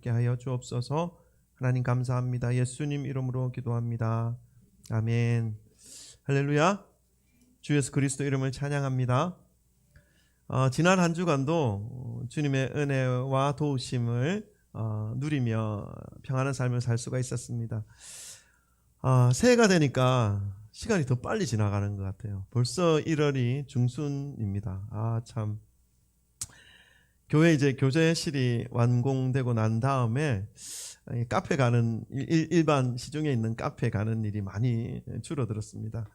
있게 하여 주옵소서. 하나님 감사합니다. 예수님 이름으로 기도합니다. 아멘. 할렐루야. 주 예수 그리스도 이름을 찬양합니다. 지난 한 주간도 주님의 은혜와 도우심을 누리며 평안한 삶을 살 수가 있었습니다. 새해가 되니까 시간이 더 빨리 지나가는 것 같아요. 벌써 1월이 중순입니다. 참. 교회 이제 교제실이 완공되고 난 다음에 카페 가는 일반 시중에 있는 카페 가는 일이 많이 줄어들었습니다.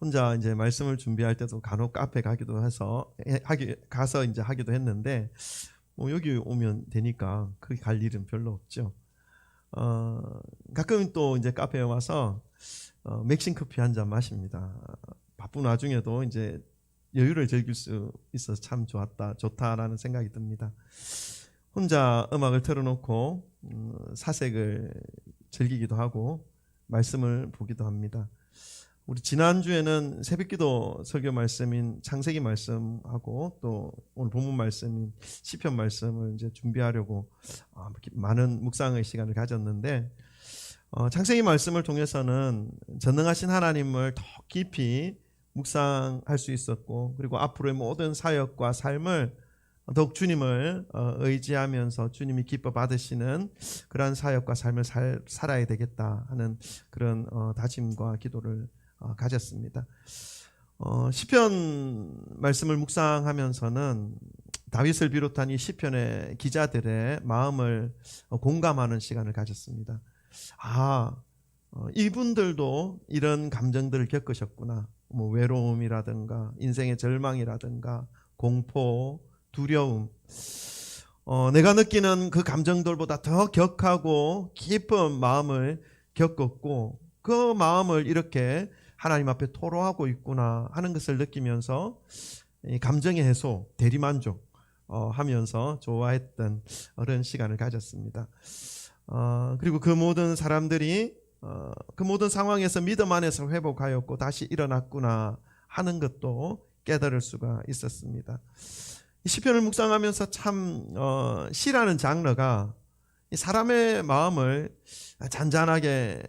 혼자 이제 말씀을 준비할 때도 간혹 카페 가기도 해서 가서 이제 하기도 했는데 여기 오면 되니까 거기 갈 일은 별로 없죠. 가끔 또 이제 카페에 와서 맥심 커피 한 잔 마십니다. 바쁜 와중에도 이제 여유를 즐길 수 있어서 참 좋다라는 생각이 듭니다. 혼자 음악을 틀어놓고 사색을 즐기기도 하고 말씀을 보기도 합니다. 우리 지난주에는 새벽기도 설교 말씀인 창세기 말씀하고 또 오늘 본문 말씀인 시편 말씀을 이제 준비하려고 많은 묵상의 시간을 가졌는데 창세기 말씀을 통해서는 전능하신 하나님을 더 깊이 묵상할 수 있었고, 그리고 앞으로의 모든 사역과 삶을 더욱 주님을 의지하면서 주님이 기뻐 받으시는 그러한 사역과 삶을 살아야 되겠다 하는 그런 다짐과 기도를 가졌습니다. 시편 말씀을 묵상하면서는 다윗을 비롯한 이 시편의 기자들의 마음을 공감하는 시간을 가졌습니다. 이분들도 이런 감정들을 겪으셨구나. 외로움이라든가 인생의 절망이라든가 공포, 두려움, 내가 느끼는 그 감정들보다 더 격하고 깊은 마음을 겪었고, 그 마음을 이렇게 하나님 앞에 토로하고 있구나 하는 것을 느끼면서 감정의 해소, 대리만족 하면서 좋아했던 그런 시간을 가졌습니다. 그리고 그 모든 사람들이 그 모든 상황에서 믿음 안에서 회복하였고 다시 일어났구나 하는 것도 깨달을 수가 있었습니다. 이 시편을 묵상하면서 참 시라는 장르가 사람의 마음을 잔잔하게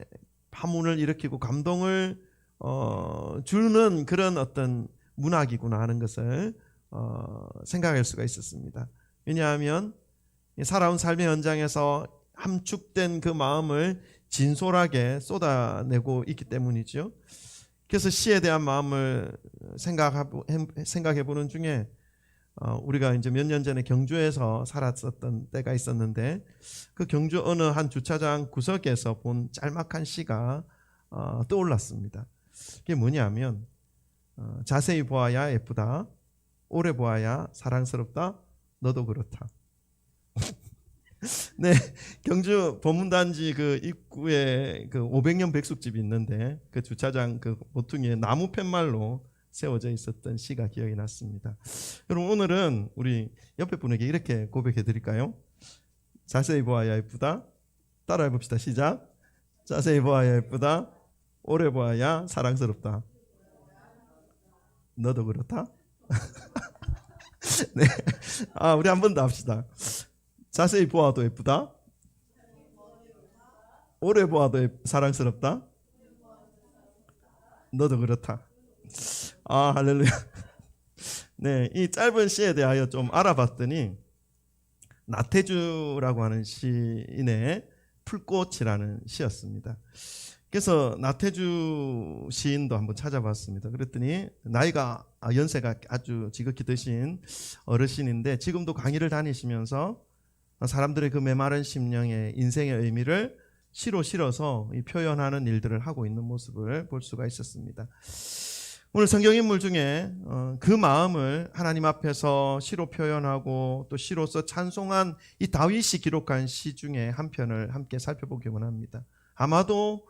파문을 일으키고 감동을 주는 그런 어떤 문학이구나 하는 것을 생각할 수가 있었습니다. 왜냐하면 살아온 삶의 현장에서 함축된 그 마음을 진솔하게 쏟아내고 있기 때문이죠. 그래서 시에 대한 마음을 생각해 보는 중에 우리가 이제 몇 년 전에 경주에서 살았었던 때가 있었는데, 그 경주 어느 한 주차장 구석에서 본 짤막한 시가 떠올랐습니다. 그게 뭐냐면 자세히 보아야 예쁘다, 오래 보아야 사랑스럽다, 너도 그렇다. 네, 경주 법문단지 그 입구에 그 500년 백숙집이 있는데 그 주차장 그 모퉁이에 나무 팻말로 세워져 있었던 시가 기억이 났습니다. 여러분, 오늘은 우리 옆에 분에게 이렇게 고백해 드릴까요? 자세히 보아야 예쁘다. 따라해 봅시다. 시작. 자세히 보아야 예쁘다. 오래 보아야 사랑스럽다. 너도 그렇다? 네, 우리 한 번 더 합시다. 자세히 보아도 예쁘다. 오래 보아도 사랑스럽다. 너도 그렇다. 할렐루야. 네, 이 짧은 시에 대하여 좀 알아봤더니 나태주라고 하는 시인의 풀꽃이라는 시였습니다. 그래서 나태주 시인도 한번 찾아봤습니다. 그랬더니 연세가 아주 지극히 드신 어르신인데 지금도 강의를 다니시면서 사람들의 그 메마른 심령에 인생의 의미를 시로 실어서 표현하는 일들을 하고 있는 모습을 볼 수가 있었습니다. 오늘 성경인물 중에 그 마음을 하나님 앞에서 시로 표현하고 또 시로서 찬송한 이 다윗이 기록한 시 중에 한 편을 함께 살펴보기 원합니다. 아마도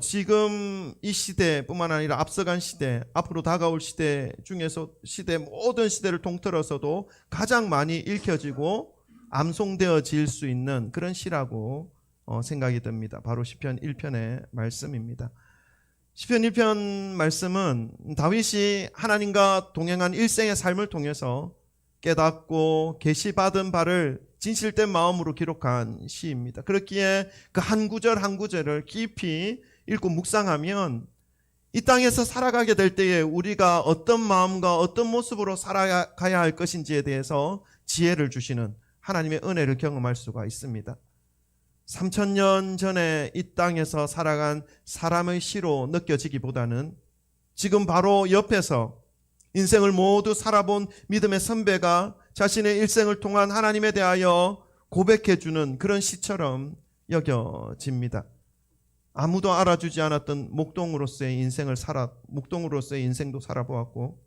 지금 이 시대뿐만 아니라 앞서간 시대, 앞으로 다가올 시대 중에서 모든 시대를 통틀어서도 가장 많이 읽혀지고 암송되어질 수 있는 그런 시라고 생각이 듭니다. 바로 시편 1편의 말씀입니다. 시편 1편 말씀은 다윗이 하나님과 동행한 일생의 삶을 통해서 깨닫고 계시받은 바를 진실된 마음으로 기록한 시입니다. 그렇기에 그 한 구절 한 구절을 깊이 읽고 묵상하면 이 땅에서 살아가게 될 때에 우리가 어떤 마음과 어떤 모습으로 살아가야 할 것인지에 대해서 지혜를 주시는 하나님의 은혜를 경험할 수가 있습니다. 3000년 전에 이 땅에서 살아간 사람의 시로 느껴지기보다는 지금 바로 옆에서 인생을 모두 살아본 믿음의 선배가 자신의 일생을 통한 하나님에 대하여 고백해주는 그런 시처럼 여겨집니다. 아무도 알아주지 않았던 목동으로서의 인생도 살아보았고,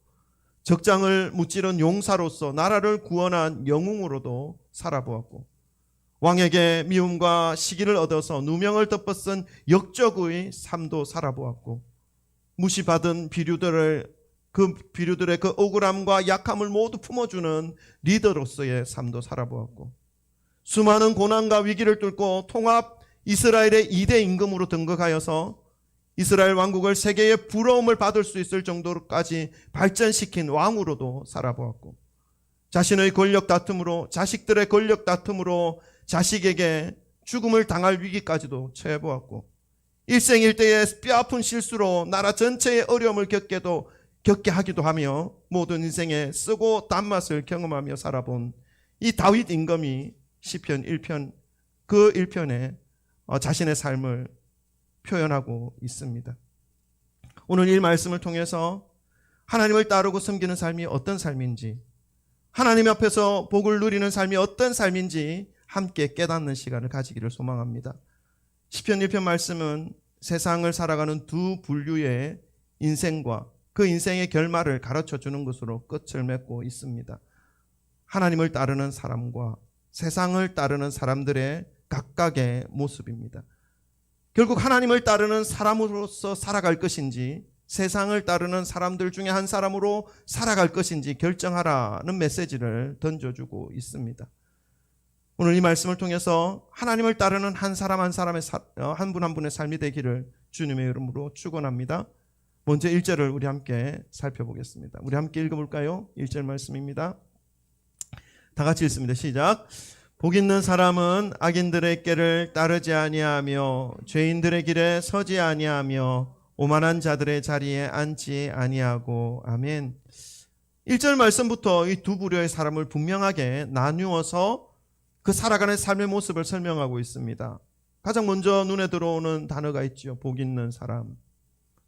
적장을 무찌른 용사로서 나라를 구원한 영웅으로도 살아보았고, 왕에게 미움과 시기를 얻어서 누명을 덮어쓴 역적의 삶도 살아보았고, 무시받은 그 비류들의 그 억울함과 약함을 모두 품어주는 리더로서의 삶도 살아보았고, 수많은 고난과 위기를 뚫고 통합 이스라엘의 2대 임금으로 등극하여서 이스라엘 왕국을 세계의 부러움을 받을 수 있을 정도로까지 발전시킨 왕으로도 살아보았고, 자신의 권력 다툼으로, 자식들의 권력 다툼으로 자식에게 죽음을 당할 위기까지도 처해보았고, 일생일대의 뼈아픈 실수로 나라 전체의 어려움을 겪게 하기도 하며 모든 인생의 쓰고 단맛을 경험하며 살아본 이 다윗 임금이 시편 1편 그 1편에 자신의 삶을 표현하고 있습니다. 오늘 이 말씀을 통해서 하나님을 따르고 섬기는 삶이 어떤 삶인지, 하나님 앞에서 복을 누리는 삶이 어떤 삶인지 함께 깨닫는 시간을 가지기를 소망합니다. 시편 1편 말씀은 세상을 살아가는 두 분류의 인생과 그 인생의 결말을 가르쳐 주는 것으로 끝을 맺고 있습니다. 하나님을 따르는 사람과 세상을 따르는 사람들의 각각의 모습입니다. 결국 하나님을 따르는 사람으로서 살아갈 것인지 세상을 따르는 사람들 중에 한 사람으로 살아갈 것인지 결정하라는 메시지를 던져주고 있습니다. 오늘 이 말씀을 통해서 하나님을 따르는 한 사람 한 사람의 한 분 한 분의 삶이 되기를 주님의 이름으로 축원합니다. 먼저 1절을 우리 함께 살펴보겠습니다. 우리 함께 읽어볼까요? 1절 말씀입니다. 다 같이 읽습니다. 시작. 복 있는 사람은 악인들의 꾀를 따르지 아니하며 죄인들의 길에 서지 아니하며 오만한 자들의 자리에 앉지 아니하고. 아멘. 1절 말씀부터 이 두 부류의 사람을 분명하게 나누어서 그 살아가는 삶의 모습을 설명하고 있습니다. 가장 먼저 눈에 들어오는 단어가 있죠. 복 있는 사람.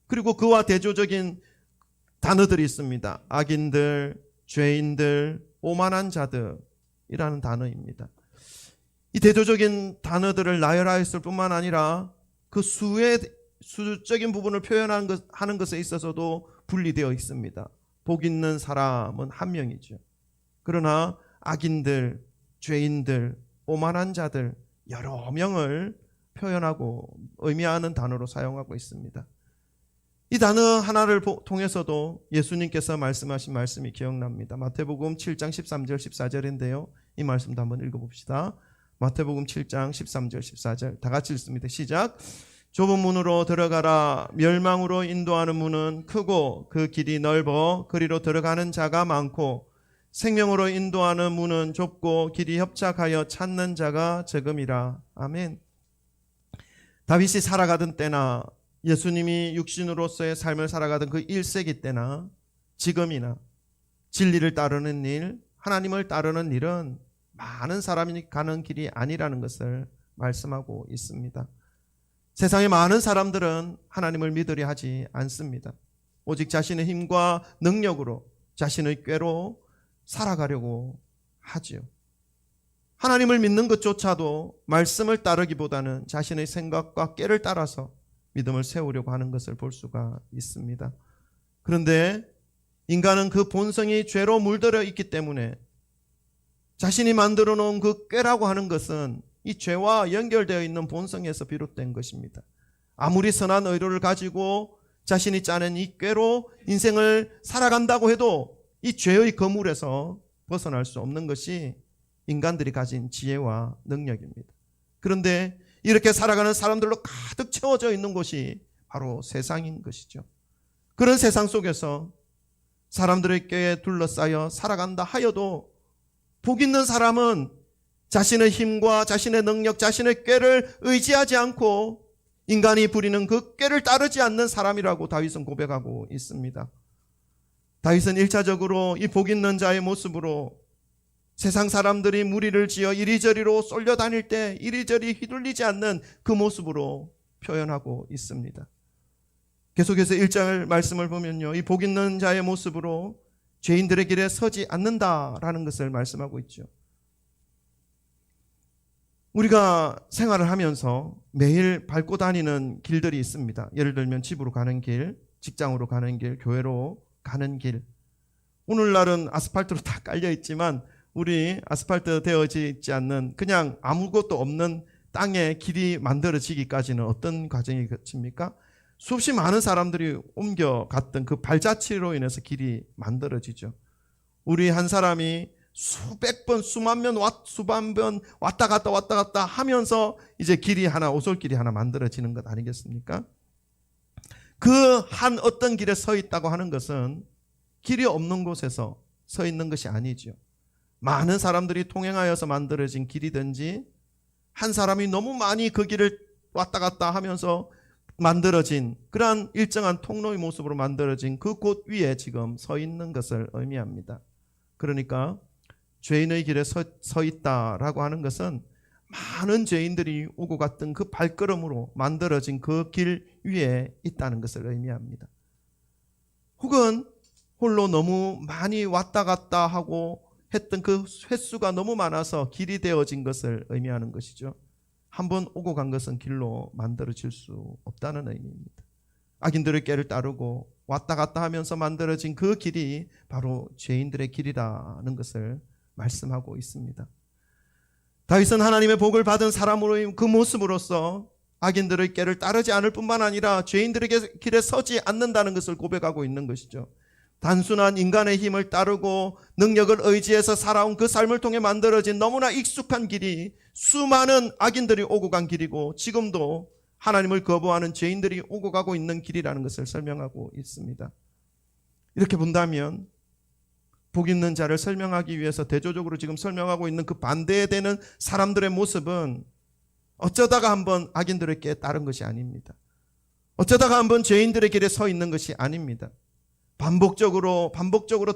그리고 그와 대조적인 단어들이 있습니다. 악인들, 죄인들, 오만한 자들이라는 단어입니다. 이 대조적인 단어들을 나열하였을 뿐만 아니라 그 수적인 부분을 표현하는 것에 있어서도 분리되어 있습니다. 복 있는 사람은 한 명이죠. 그러나 악인들, 죄인들, 오만한 자들 여러 명을 표현하고 의미하는 단어로 사용하고 있습니다. 이 단어 하나를 통해서도 예수님께서 말씀하신 말씀이 기억납니다. 마태복음 7장 13절 14절인데요. 이 말씀도 한번 읽어봅시다. 마태복음 7장 13절 14절 다 같이 읽습니다. 시작. 좁은 문으로 들어가라. 멸망으로 인도하는 문은 크고 그 길이 넓어 그리로 들어가는 자가 많고 생명으로 인도하는 문은 좁고 길이 협착하여 찾는 자가 적음이라. 아멘. 다윗이 살아가던 때나 예수님이 육신으로서의 삶을 살아가던 그 1세기 때나 지금이나 진리를 따르는 일, 하나님을 따르는 일은 많은 사람이 가는 길이 아니라는 것을 말씀하고 있습니다. 세상의 많은 사람들은 하나님을 믿으려 하지 않습니다. 오직 자신의 힘과 능력으로 자신의 꾀로 살아가려고 하지요. 하나님을 믿는 것조차도 말씀을 따르기보다는 자신의 생각과 꾀를 따라서 믿음을 세우려고 하는 것을 볼 수가 있습니다. 그런데 인간은 그 본성이 죄로 물들어 있기 때문에 자신이 만들어 놓은 그 꾀라고 하는 것은 이 죄와 연결되어 있는 본성에서 비롯된 것입니다. 아무리 선한 의도를 가지고 자신이 짜낸 이 꾀로 인생을 살아간다고 해도 이 죄의 거물에서 벗어날 수 없는 것이 인간들이 가진 지혜와 능력입니다. 그런데 이렇게 살아가는 사람들로 가득 채워져 있는 곳이 바로 세상인 것이죠. 그런 세상 속에서 사람들의 꾀에 둘러싸여 살아간다 하여도 복 있는 사람은 자신의 힘과 자신의 능력, 자신의 꾀를 의지하지 않고 인간이 부리는 그 꾀를 따르지 않는 사람이라고 다윗은 고백하고 있습니다. 다윗은 1차적으로 이 복 있는 자의 모습으로 세상 사람들이 무리를 지어 이리저리로 쏠려 다닐 때 이리저리 휘둘리지 않는 그 모습으로 표현하고 있습니다. 계속해서 1절 말씀을 보면요, 이 복 있는 자의 모습으로 죄인들의 길에 서지 않는다라는 것을 말씀하고 있죠. 우리가 생활을 하면서 매일 밟고 다니는 길들이 있습니다. 예를 들면 집으로 가는 길, 직장으로 가는 길, 교회로 가는 길. 오늘날은 아스팔트로 다 깔려 있지만 우리 아스팔트 되어지지 있지 않는 그냥 아무것도 없는 땅에 길이 만들어지기까지는 어떤 과정이 거칩니까? 수없이 많은 사람들이 옮겨갔던 그 발자취로 인해서 길이 만들어지죠. 우리 한 사람이 수백 번, 수만 번 왔다 갔다 하면서 이제 길이 하나, 오솔길이 하나 만들어지는 것 아니겠습니까? 그 한 어떤 길에 서 있다고 하는 것은 길이 없는 곳에서 서 있는 것이 아니죠. 많은 사람들이 통행하여서 만들어진 길이든지 한 사람이 너무 많이 그 길을 왔다 갔다 하면서 만들어진 그러한 일정한 통로의 모습으로 만들어진 그 곳 위에 지금 서 있는 것을 의미합니다. 그러니까 죄인의 길에 서 있다라고 하는 것은 많은 죄인들이 오고 갔던 그 발걸음으로 만들어진 그 길 위에 있다는 것을 의미합니다. 혹은 홀로 너무 많이 왔다 갔다 하고 했던 그 횟수가 너무 많아서 길이 되어진 것을 의미하는 것이죠. 한번 오고 간 것은 길로 만들어질 수 없다는 의미입니다. 악인들의 꾀를 따르고 왔다 갔다 하면서 만들어진 그 길이 바로 죄인들의 길이라는 것을 말씀하고 있습니다. 다윗은 하나님의 복을 받은 사람으로의 그 모습으로서 악인들의 꾀를 따르지 않을 뿐만 아니라 죄인들의 길에 서지 않는다는 것을 고백하고 있는 것이죠. 단순한 인간의 힘을 따르고 능력을 의지해서 살아온 그 삶을 통해 만들어진 너무나 익숙한 길이 수많은 악인들이 오고 간 길이고 지금도 하나님을 거부하는 죄인들이 오고 가고 있는 길이라는 것을 설명하고 있습니다. 이렇게 본다면 복 있는 자를 설명하기 위해서 대조적으로 지금 설명하고 있는 그 반대에 되는 사람들의 모습은 어쩌다가 한번 악인들의 꾀에 따른 것이 아닙니다. 어쩌다가 한번 죄인들의 길에 서 있는 것이 아닙니다. 반복적으로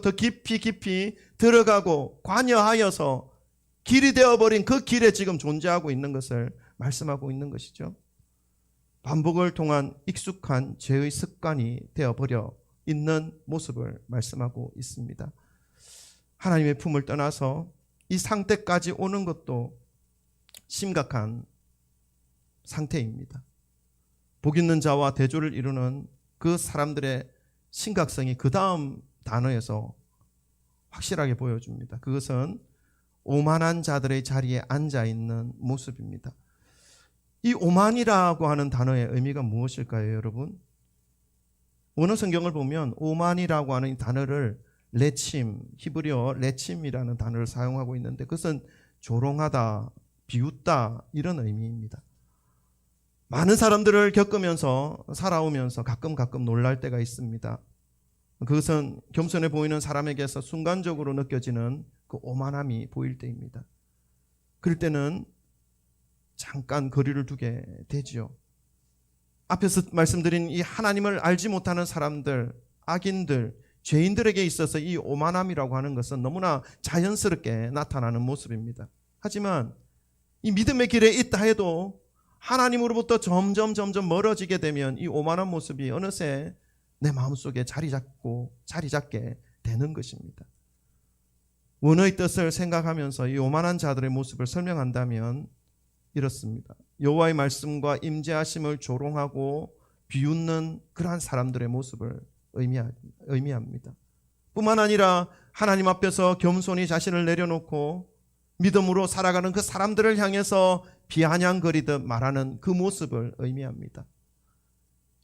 더 깊이 들어가고 관여하여서 길이 되어버린 그 길에 지금 존재하고 있는 것을 말씀하고 있는 것이죠. 반복을 통한 익숙한 죄의 습관이 되어버려 있는 모습을 말씀하고 있습니다. 하나님의 품을 떠나서 이 상태까지 오는 것도 심각한 상태입니다. 복 있는 자와 대조를 이루는 그 사람들의 심각성이 그 다음 단어에서 확실하게 보여줍니다. 그것은 오만한 자들의 자리에 앉아있는 모습입니다. 이 오만이라고 하는 단어의 의미가 무엇일까요, 여러분? 원어 성경을 보면 오만이라고 하는 이 단어를 레침, 히브리어 레침이라는 단어를 사용하고 있는데 그것은 조롱하다, 비웃다 이런 의미입니다. 많은 사람들을 겪으면서 살아오면서 가끔 놀랄 때가 있습니다. 그것은 겸손해 보이는 사람에게서 순간적으로 느껴지는 그 오만함이 보일 때입니다. 그럴 때는 잠깐 거리를 두게 되지요. 앞에서 말씀드린 이 하나님을 알지 못하는 사람들, 악인들, 죄인들에게 있어서 이 오만함이라고 하는 것은 너무나 자연스럽게 나타나는 모습입니다. 하지만 이 믿음의 길에 있다 해도 하나님으로부터 점점 멀어지게 되면 이 오만한 모습이 어느새 내 마음속에 자리 잡게 되는 것입니다. 원어의 뜻을 생각하면서 이 오만한 자들의 모습을 설명한다면 이렇습니다. 여호와의 말씀과 임재하심을 조롱하고 비웃는 그러한 사람들의 모습을 의미합니다. 뿐만 아니라 하나님 앞에서 겸손히 자신을 내려놓고 믿음으로 살아가는 그 사람들을 향해서 비아냥거리듯 말하는 그 모습을 의미합니다.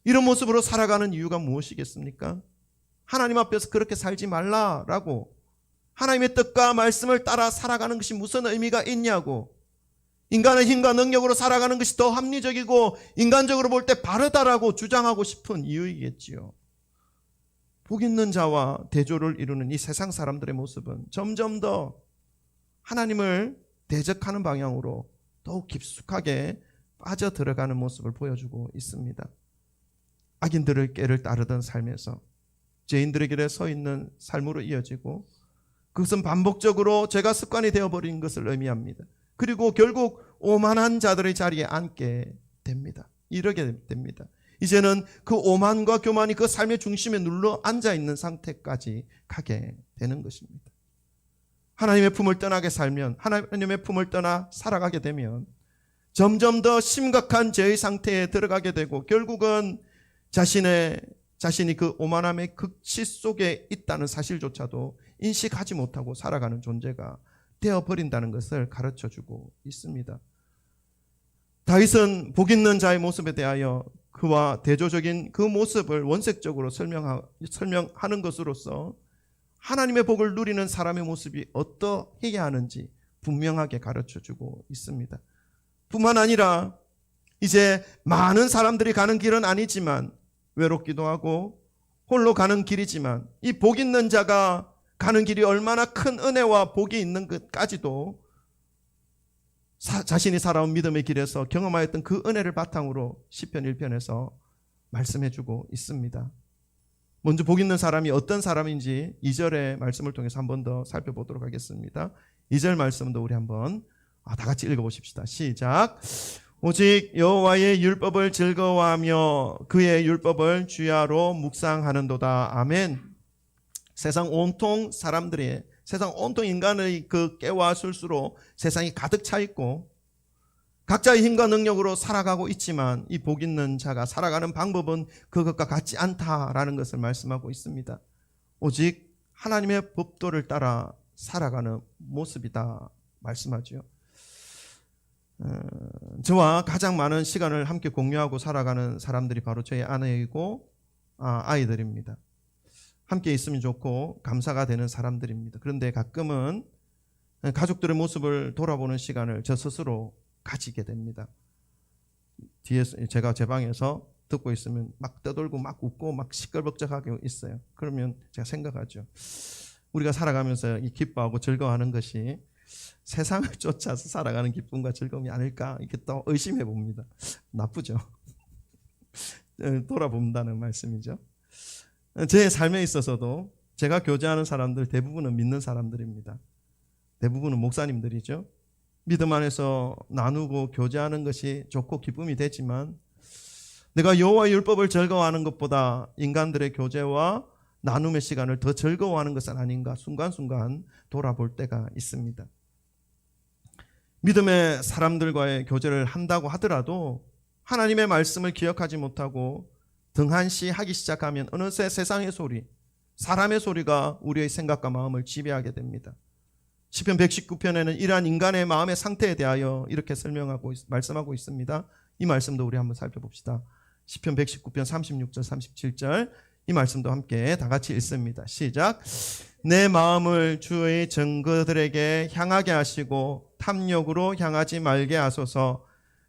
이런 모습으로 살아가는 이유가 무엇이겠습니까? 하나님 앞에서 그렇게 살지 말라라고 하나님의 뜻과 말씀을 따라 살아가는 것이 무슨 의미가 있냐고, 인간의 힘과 능력으로 살아가는 것이 더 합리적이고 인간적으로 볼 때 바르다라고 주장하고 싶은 이유이겠지요. 복 있는 자와 대조를 이루는 이 세상 사람들의 모습은 점점 더 하나님을 대적하는 방향으로 더욱 깊숙하게 빠져 들어가는 모습을 보여주고 있습니다. 악인들의 꾀를 따르던 삶에서 죄인들의 길에 서 있는 삶으로 이어지고, 그것은 반복적으로 죄가 습관이 되어버린 것을 의미합니다. 그리고 결국 오만한 자들의 자리에 앉게 됩니다. 이러게 됩니다. 이제는 그 오만과 교만이 그 삶의 중심에 눌러 앉아있는 상태까지 가게 되는 것입니다. 하나님의 품을 떠나게 살면, 하나님의 품을 떠나 살아가게 되면 점점 더 심각한 죄의 상태에 들어가게 되고, 결국은 자신이 그 오만함의 극치 속에 있다는 사실조차도 인식하지 못하고 살아가는 존재가 되어버린다는 것을 가르쳐주고 있습니다. 다윗은 복 있는 자의 모습에 대하여 그와 대조적인 그 모습을 원색적으로 설명하는 것으로서 하나님의 복을 누리는 사람의 모습이 어떠해야 하는지 분명하게 가르쳐주고 있습니다. 뿐만 아니라 이제 많은 사람들이 가는 길은 아니지만, 외롭기도 하고 홀로 가는 길이지만, 이 복 있는 자가 가는 길이 얼마나 큰 은혜와 복이 있는 것까지도 자신이 살아온 믿음의 길에서 경험하였던 그 은혜를 바탕으로 시편 1편에서 말씀해주고 있습니다. 먼저 복 있는 사람이 어떤 사람인지 2절의 말씀을 통해서 한 번 더 살펴보도록 하겠습니다. 2절 말씀도 우리 한번 다 같이 읽어보십시다. 시작. 오직 여호와의 율법을 즐거워하며 그의 율법을 주야로 묵상하는도다. 아멘. 세상 온통 인간의 그 깨와 술수로 세상이 가득 차 있고 각자의 힘과 능력으로 살아가고 있지만, 이 복 있는 자가 살아가는 방법은 그것과 같지 않다라는 것을 말씀하고 있습니다. 오직 하나님의 법도를 따라 살아가는 모습이다 말씀하죠. 저와 가장 많은 시간을 함께 공유하고 살아가는 사람들이 바로 저희 아내이고 아이들입니다. 함께 있으면 좋고 감사가 되는 사람들입니다. 그런데 가끔은 가족들의 모습을 돌아보는 시간을 저 스스로 가지게 됩니다. 뒤에서 제가 제 방에서 듣고 있으면 막 떠돌고 막 웃고 막 시끌벅적하게 있어요. 그러면 제가 생각하죠. 우리가 살아가면서 이 기뻐하고 즐거워하는 것이 세상을 쫓아서 살아가는 기쁨과 즐거움이 아닐까, 이렇게 또 의심해 봅니다. 나쁘죠. 돌아본다는 말씀이죠. 제 삶에 있어서도 제가 교제하는 사람들 대부분은 믿는 사람들입니다. 대부분은 목사님들이죠. 믿음 안에서 나누고 교제하는 것이 좋고 기쁨이 되지만, 내가 여호와의 율법을 즐거워하는 것보다 인간들의 교제와 나눔의 시간을 더 즐거워하는 것은 아닌가 순간순간 돌아볼 때가 있습니다. 믿음의 사람들과의 교제를 한다고 하더라도 하나님의 말씀을 기억하지 못하고 등한시하기 시작하면 어느새 세상의 소리, 사람의 소리가 우리의 생각과 마음을 지배하게 됩니다. 시편 119편에는 이러한 인간의 마음의 상태에 대하여 이렇게 말씀하고 있습니다. 이 말씀도 우리 한번 살펴봅시다. 시편 119편 36절 37절 이 말씀도 함께 다 같이 읽습니다. 시작. 내 마음을 주의 증거들에게 향하게 하시고 탐욕으로 향하지 말게 하소서.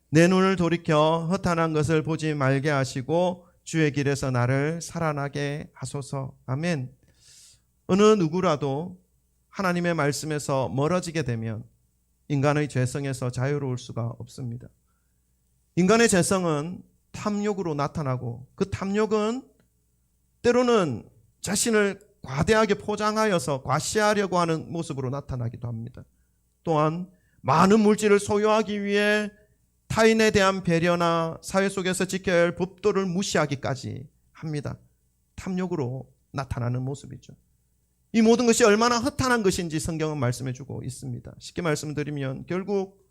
내 눈을 돌이켜 허탄한 것을 보지 말게 하시고 주의 길에서 나를 살아나게 하소서. 아멘. 어느 누구라도 하나님의 말씀에서 멀어지게 되면 인간의 죄성에서 자유로울 수가 없습니다. 인간의 죄성은 탐욕으로 나타나고, 그 탐욕은 때로는 자신을 과대하게 포장하여서 과시하려고 하는 모습으로 나타나기도 합니다. 또한 많은 물질을 소유하기 위해 타인에 대한 배려나 사회 속에서 지켜야 할 법도를 무시하기까지 합니다. 탐욕으로 나타나는 모습이죠. 이 모든 것이 얼마나 허탄한 것인지 성경은 말씀해주고 있습니다. 쉽게 말씀드리면 결국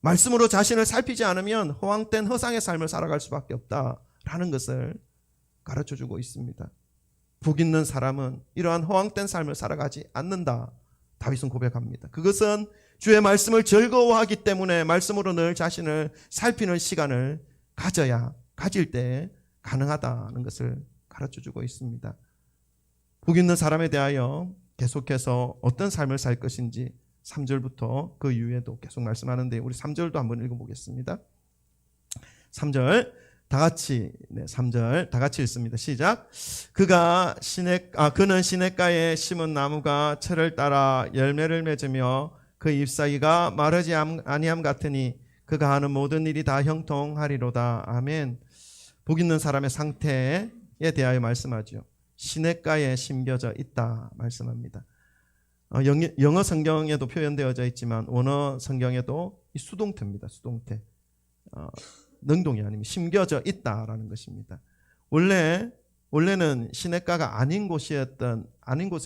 말씀으로 자신을 살피지 않으면 허황된 허상의 삶을 살아갈 수밖에 없다라는 것을 가르쳐주고 있습니다. 복 있는 사람은 이러한 허황된 삶을 살아가지 않는다. 다윗은 고백합니다. 그것은 주의 말씀을 즐거워하기 때문에 말씀으로 늘 자신을 살피는 시간을 가질 때 가능하다는 것을 가르쳐주고 있습니다. 복 있는 사람에 대하여 계속해서 어떤 삶을 살 것인지 3절부터 그 이후에도 계속 말씀하는데, 우리 3절도 한번 읽어보겠습니다. 3절 다 같이 3절 다 같이 읽습니다. 시작. 그는 시냇가에 심은 나무가 철을 따라 열매를 맺으며 그 잎사귀가 마르지 아니함 같으니 그가 하는 모든 일이 다 형통하리로다. 아멘. 복 있는 사람의 상태에 대하여 말씀하죠. 시냇가에 심겨져 있다 말씀합니다. 영어 성경에도 표현되어져 있지만 원어 성경에도 이 수동태입니다. 수동태. 능동이 아니면 심겨져 있다라는 것입니다. 원래는 시냇가가 아닌 곳에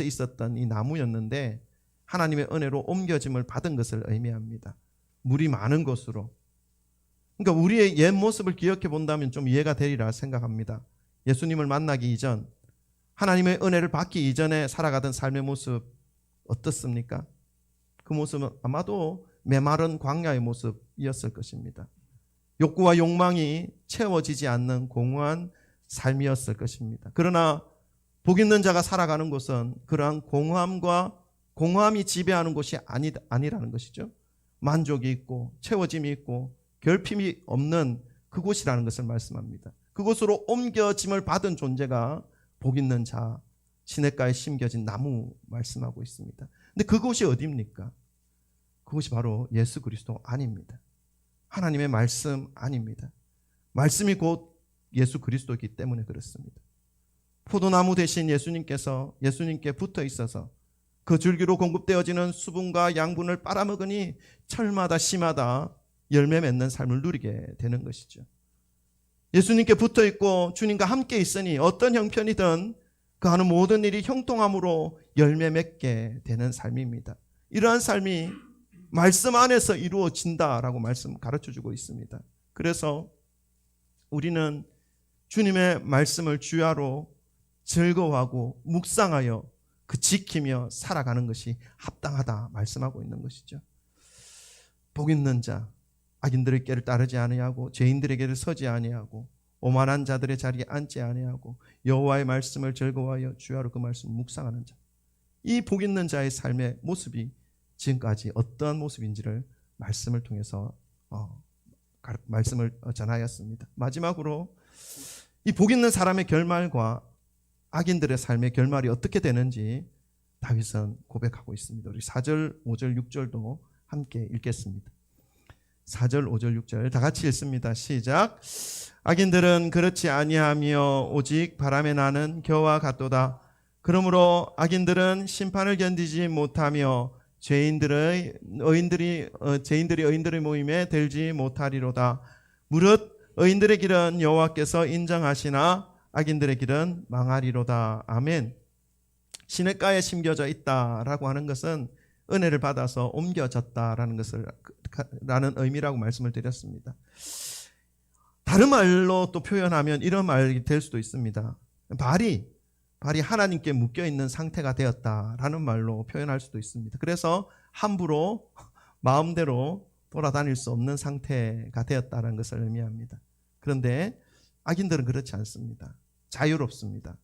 있었던 이 나무였는데 하나님의 은혜로 옮겨짐을 받은 것을 의미합니다. 물이 많은 곳으로. 그러니까 우리의 옛 모습을 기억해 본다면 좀 이해가 되리라 생각합니다. 예수님을 만나기 이전, 하나님의 은혜를 받기 이전에 살아가던 삶의 모습 어떻습니까? 그 모습은 아마도 메마른 광야의 모습이었을 것입니다. 욕구와 욕망이 채워지지 않는 공허한 삶이었을 것입니다. 그러나 복 있는 자가 살아가는 곳은 그러한 공허함이 지배하는 곳이 아니라는 것이죠. 만족이 있고 채워짐이 있고 결핍이 없는 그곳이라는 것을 말씀합니다. 그곳으로 옮겨짐을 받은 존재가 복 있는 자, 시냇가에 심겨진 나무 말씀하고 있습니다. 근데 그곳이 어디입니까? 그곳이 바로 예수 그리스도 아닙니다. 하나님의 말씀 아닙니다. 말씀이 곧 예수 그리스도이기 때문에 그렇습니다. 포도나무 대신 예수님께 붙어 있어서 그 줄기로 공급되어지는 수분과 양분을 빨아먹으니 철마다 씨마다 열매 맺는 삶을 누리게 되는 것이죠. 예수님께 붙어 있고 주님과 함께 있으니 어떤 형편이든 그 하는 모든 일이 형통함으로 열매 맺게 되는 삶입니다. 이러한 삶이 말씀 안에서 이루어진다라고 말씀 가르쳐주고 있습니다. 그래서 우리는 주님의 말씀을 주야로 즐거워하고 묵상하여 그 지키며 살아가는 것이 합당하다 말씀하고 있는 것이죠. 복 있는 자, 악인들의 길을 따르지 아니하고 죄인들의 길을 서지 아니하고 오만한 자들의 자리에 앉지 아니하고 여호와의 말씀을 즐거워하여 주야로 그 말씀을 묵상하는 자. 이 복 있는 자의 삶의 모습이 지금까지 어떤 모습인지를 말씀을 통해서 말씀을 전하였습니다. 마지막으로 이 복 있는 사람의 결말과 악인들의 삶의 결말이 어떻게 되는지 다윗은 고백하고 있습니다. 우리 4절, 5절, 6절도 함께 읽겠습니다. 4절, 5절, 6절 다 같이 읽습니다. 시작. 악인들은 그렇지 아니하며 오직 바람에 나는 겨와 같도다. 그러므로 악인들은 심판을 견디지 못하며 죄인들이 의인들의 모임에 들지 못하리로다. 무릇 의인들의 길은 여호와께서 인정하시나 악인들의 길은 망하리로다. 아멘. 시냇가에 심겨져 있다라고 하는 것은 은혜를 받아서 옮겨졌다라는 라는 의미라고 말씀을 드렸습니다. 다른 말로 또 표현하면 이런 말이 될 수도 있습니다. 발이 하나님께 묶여있는 상태가 되었다라는 말로 표현할 수도 있습니다. 그래서 함부로 마음대로 돌아다닐 수 없는 상태가 되었다는 것을 의미합니다. 그런데 악인들은 그렇지 않습니다. 자유롭습니다.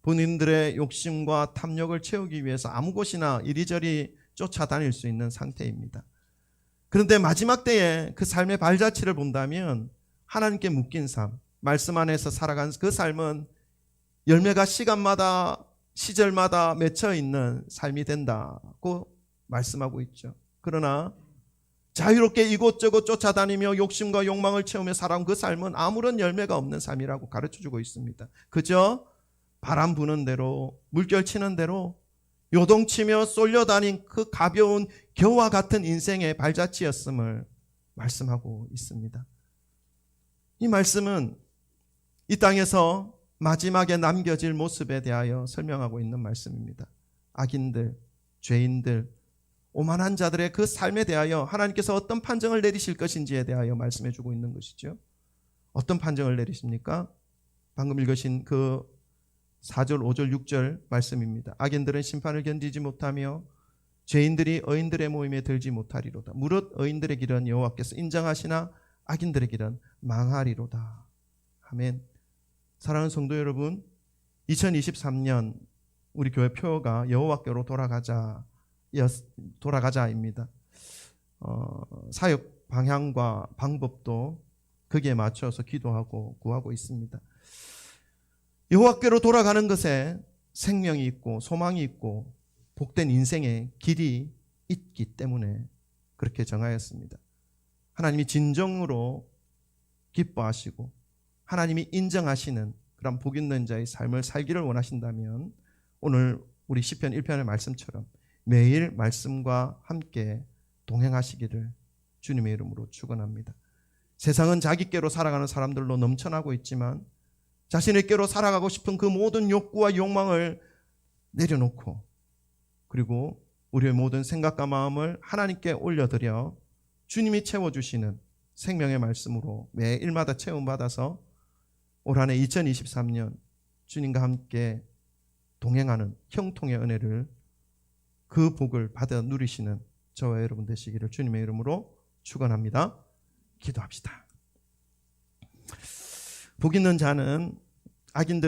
본인들의 욕심과 탐욕을 채우기 위해서 아무 곳이나 이리저리 쫓아다닐 수 있는 상태입니다. 그런데 마지막 때에 그 삶의 발자취를 본다면 하나님께 묶인 삶, 말씀 안에서 살아가는 그 삶은 열매가 시절마다 맺혀 있는 삶이 된다고 말씀하고 있죠. 그러나 자유롭게 이곳저곳 쫓아다니며 욕심과 욕망을 채우며 살아온 그 삶은 아무런 열매가 없는 삶이라고 가르쳐주고 있습니다. 그저 바람 부는 대로, 물결 치는 대로 요동치며 쏠려다닌 그 가벼운 겨와 같은 인생의 발자취였음을 말씀하고 있습니다. 이 말씀은 이 땅에서 마지막에 남겨질 모습에 대하여 설명하고 있는 말씀입니다. 악인들, 죄인들, 오만한 자들의 그 삶에 대하여 하나님께서 어떤 판정을 내리실 것인지에 대하여 말씀해 주고 있는 것이죠. 어떤 판정을 내리십니까? 방금 읽으신 그 4절, 5절, 6절 말씀입니다. 악인들은 심판을 견디지 못하며 죄인들이 의인들의 모임에 들지 못하리로다. 무릇 의인들의 길은 여호와께서 인정하시나 악인들의 길은 망하리로다. 아멘. 사랑하는 성도 여러분, 2023년 우리 교회 표어가 여호와께로 돌아가자입니다. 사역 방향과 방법도 거기에 맞춰서 기도하고 구하고 있습니다. 여호와께로 돌아가는 것에 생명이 있고 소망이 있고 복된 인생의 길이 있기 때문에 그렇게 정하였습니다. 하나님이 진정으로 기뻐하시고 하나님이 인정하시는 그런 복 있는 자의 삶을 살기를 원하신다면 오늘 우리 시편 1편의 말씀처럼 매일 말씀과 함께 동행하시기를 주님의 이름으로 축원합니다. 세상은 자기께로 살아가는 사람들로 넘쳐나고 있지만 자신의 께로 살아가고 싶은 그 모든 욕구와 욕망을 내려놓고 그리고 우리의 모든 생각과 마음을 하나님께 올려드려 주님이 채워주시는 생명의 말씀으로 매일마다 체험받아서 올 한 해 2023년 주님과 함께 동행하는 형통의 은혜를 그 복을 받아 누리시는 저와 여러분 되시기를 주님의 이름으로 축원합니다. 기도합시다. 복 있는 자는 악인들